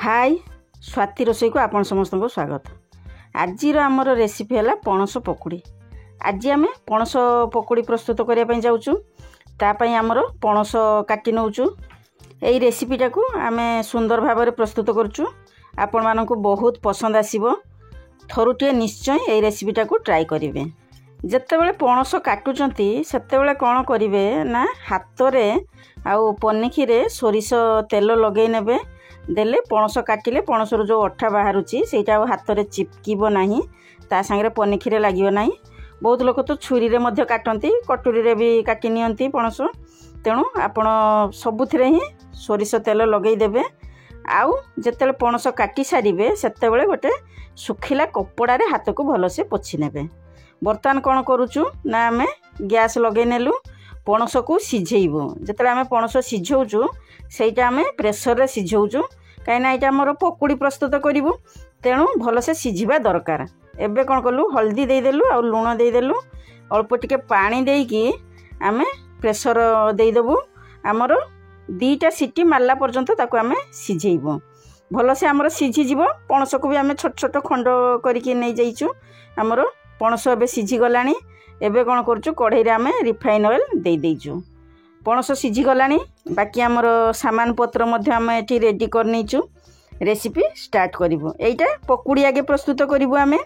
हाय स्वाति रोसई को आपण समस्त को स्वागत। आज आमर रेसिपी है पणस पकुड़ी। आज आम पणस पकुड़ी प्रस्तुत करने जाऊँ। तापाई आमर पणस काटी नौचु। यही रेसिपीटा को आम सुंदर भाव में प्रस्तुत करुचु। आपण मानक बहुत पसंद आसीबो। थरुटे निश्चय यही रेसिपीटा को ट्राई करेंगे। जितेबाला पणस काटुचंती सेतेबाला कौन करेंगे ना हाथ में आउ पनिखी सोरिष तेल लगे नेबे। देले पणस काटिले पणसर जो अठा बाहर से हाथ में चिपक ना ता सांगे पनिखी लगे ना। बहुत लोग तो छुरी रे मध्य काटती कटुरी रे भी काटी नियंती पणस। तेणु आपण सबुथिरे ही सोरिष तेल लगेदेवे। आउ जिते पणस काटी सारे से गोटे सुखिला कपड़े हाथ को भलसे पोछि नेबे। बर्तमान कौन करुचु ना आम गैस लगे नेलु पणस को सिझेबू। जिते आम पणस सिझौचु सेटा आम प्रेसर रे सिझौचु कहीं यहाँ आमर पकुड़ी प्रस्तुत करूँ। तेणु भलसे सिझा दरकार। एबे कौन कलु हल्दी देदेलु और लुण देदेलु अल्प टिके पानी देकी आम प्रेसर देदेबू। आमर 2टा सीटी मारला पर्यंत ताको आम सिझेबू। भलसे आमर सिझीज। पणस को भी आम छोट छोट खंड करके नहीं जाइचु। आमर पणस एबे सिझी गलानी। एबे कौन करुचु कढ़ई रे आम रिफाइन ऑयल दे देइचु। पणस सिझी गलानी। बाकी आमर सामान पत्र मध्य आम एठी रेडी कर नैचु। Recipe start करिवो। एइटा पकुड़ी आगे प्रस्तुत करिवो। आमे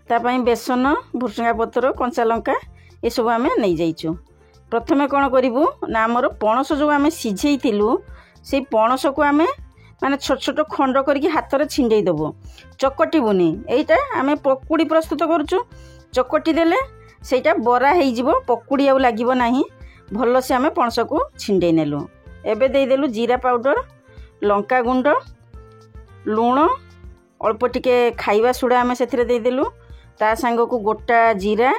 तापाई बेसन भुसुंगा पत्र कंचा लंका ये सब आम नहीं जाइचु। प्रथमे कौन करिवो ना आमर पणस जो आम सिझेइथिलु से पणस को आम माने छोट छोट खंड करके हाथ में छिंडे देबो। चकटिबुनी। एइटा आम पकुड़ी प्रस्तुत करुचु। चकटी देले सेटा बरा हेइजिवो पकुड़ी आउ लागिवो नाही। भल से आम पणस को छिंडे नेलु। एबे देदेलु जीरा पाउडर लंका गुंड लुण अल्प टिके खाइबा सोडा आम से देदेलु। ता सांग को गोटा जीरा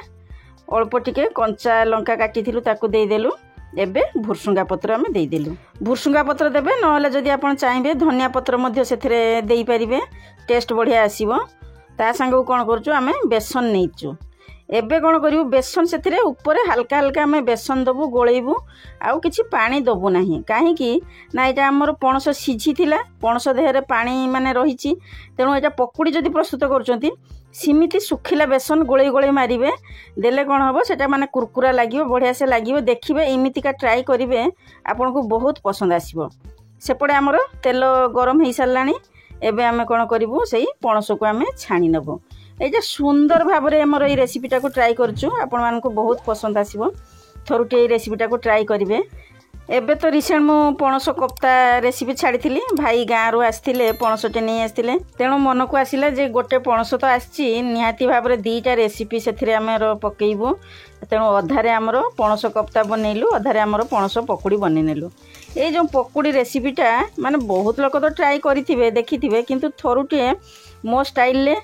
अल्प टिके कंचा लंका काटिथिलु ताकू देदेलु। एबे भुसुंगा पत्र आम देदेलु। भुसुंगा पत्र देबे नहले जदि आपण चाहिबे धनिया पत्र मध्य सेथिरे देई परिबे। टेस्ट बढ़िया आसीबो। ता सांग को कोन करचु आम बेसन नेइचु। एबे कौन करूँ बेसन से ऊपर हल्का हल्का आम बेसन दबू गोलेबू आउ किछि पानी दबू नहीं। कहीं ना यहाँ आमर पणस सिझी पणस देहरे पानी माने रही। तेणु यहाँ पकुड़ी जदि प्रस्तुत करुँच सिमिति सुखिला बेसन गोले गोले मारे देले कौन हम सेटा माने कुरकुरा लगे बढ़िया से लगे। देखिए इमितिका ट्राई करेंगे आपन को बहुत पसंद आसीबो। सेपटे आमर तेल गरम हो सारा। एबे आम कौन करूँ से पणस को आम छाणी नबू। ये सुंदर भाव में आमर ये रेसिपीटा को ट्राई करूँ। आपण मानक बहुत पसंद आसीबो। थरुटे ये रेसिपीटा को ट्राई करेंगे। एबे तो रिसेंट मु पणस कप्ता रेसिपी छाड़ी भाई गाँव आसते पणसटे नहीं आसते। तेणु मन को आसला जे गोटे पणस तो आसी निहाती भाव में 2टा रेसिपी से आम पकेबू। तेणु अधारे आमर पणस कप्ता बनइलु अधारे आमर पणस पकुड़ी बनइनेलु। ये जो पकुड़ी रेसिपीटा माने बहुत लोग तो ट्राई करेंगे देखिथे किंतु थरुटे मो स्टाइल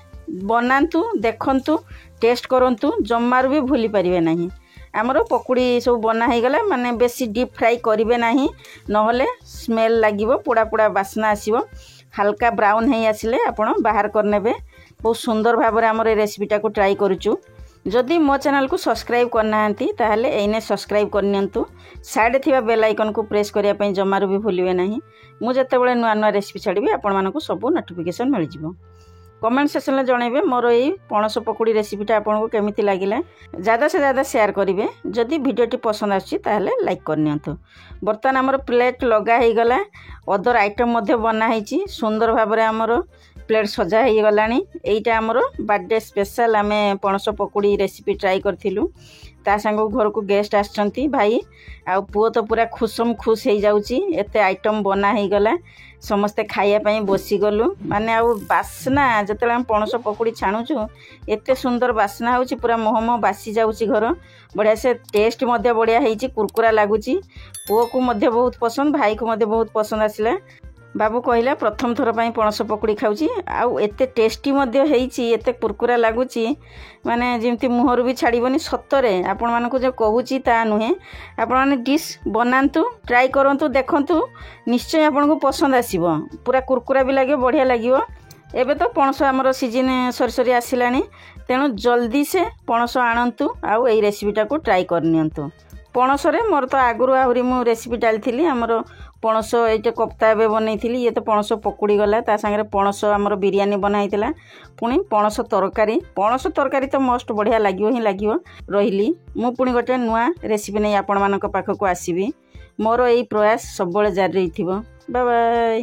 बनातु देखंतु टेस्ट करंतु जमार भी भूली पारिबे नहीं। आमर पकुड़ी सब बना हो गला माने बेसी डीप फ्राई करेंगे नहीं नहले स्मेल लागिबो पोड़ा पोड़ा बास्ना आसीबो। हल्का ब्राउन है आसिले आपण बाहर करनेबे। बहुत सुंदर भाव में आमर रेसिपीटा को ट्राई करूचु। जदि मो चैनल को सब्सक्राइब करना ताहले एने सब्सक्राइब करनियंतु। साइड थिबा बेल आइकन को प्रेस करिया पई जमार भी भूलिबे नहीं। मु जेतेबेले नुआ नुआ रेसिपी छाड़बी आपण मानकु सब नोटिफिकेशन मिल जिवो। कमेंट सेक्शन में जनइबे मोर यही पणस पकुड़ी रेसिपीटा आपको केमिति लागिला। ज़्यादा से ज़्यादा शेयर करेंगे। जदि वीडियोटी पसंद आछि ताहले लाइक करनियंतु। बर्तमान आमर प्लेट लगा हो गला। अदर आइटम मध्य बना है सुंदर भाव में आमर प्लेट सजा हो गलानी। एइटा आमर बर्थडे स्पेशल आम पणस पकुड़ी रेसिपी ट्राई करथिलु। ता संग घर को गेस्ट आछंती भाई आ पुओ तो पूरा खुशम खुश हो जाउची। एते आइटम बना हो गला। समस्ते खाइया पई बसी गलु माने आ बास्ना जते हम पणस पकुड़ी छाणुचु एते सुंदर बास्ना होची पूरा मोहम बासी जाउची घर। बढ़िया से टेस्ट मध्य बढ़िया हेची कुरकुरा लागुची। पुओ को मध्य बहुत पसंद भाई को मध्य बहुत पसंद आसिला। बाबू कहला प्रथम थर पर पणस पकुड़ी खाऊची आउ एते टेस्टी मध्य हेची एते कुरकुरा लागुची माने जेमती मुहर भी छाड़बनी। सतरे आपण मानक जो कहूची ता नुहे। आपण माने डिश बनातु ट्राई करंतु देखंतु निश्चय आपन को पसंद आसीबो। पूरा कुरकुरा भी लागे बढ़िया लागिवो। एबे तो पणस आमर सीजन सरी सरी आसिलानी। तेणु जल्दी से पणस आणंतु आउ एई रेसिपीटा को ट्राई करनियंतु। ପଣସରେ ମୋର ତ ଆଗରୁ ଆହୁରି ମୁଁ ରେସିପି ଡାଳିଥିଲି ଆମର ପଣସ ଏଇଟା କପ୍ତା ଏବେ ବନେଇଥିଲି ଇଏ ତ ପଣସ ପକୁଡ଼ି ଗଲା ତା ସାଙ୍ଗରେ ପଣସ ଆମର ବିରିୟାନୀ ବନା ହେଇଥିଲା ପୁଣି ପଣସ ତରକାରୀ ତ ମଷ୍ଟ ବଢ଼ିଆ ଲାଗିବ ହିଁ ଲାଗିବ ରହିଲି ମୁଁ ପୁଣି ଗୋଟେ ନୂଆ ରେସିପି ନେଇ ଆପଣମାନଙ୍କ ପାଖକୁ ଆସିବି ମୋର ଏଇ ପ୍ରୟାସ ସବୁବେଳେ ଜାରି ରହିଥିବ ବାଏ ବାଏ।